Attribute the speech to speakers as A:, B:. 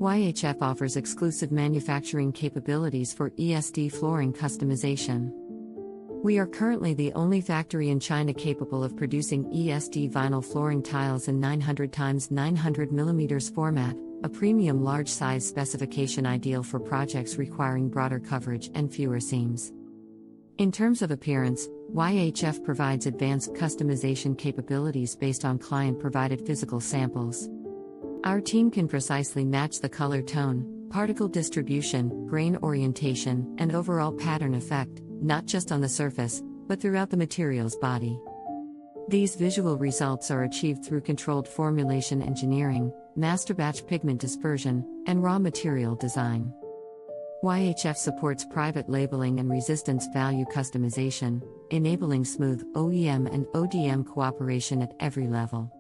A: Y.H.F offers exclusive manufacturing capabilities for ESD flooring customization. We are currently the only factory in China capable of producing ESD vinyl flooring tiles in 900 x 900 mm format, a premium large size specification ideal for projects requiring broader coverage and fewer seams. In terms of appearance, Y.H.F provides advanced customization capabilities based on client-provided physical samples. Our team can precisely match the color tone, particle distribution, grain orientation, and overall pattern effect, not just on the surface, but throughout the material's body. These visual results are achieved through controlled formulation engineering, master batch pigment dispersion, and raw material design. Y.H.F supports private labeling and resistance value customization, enabling smooth OEM and ODM cooperation at every level.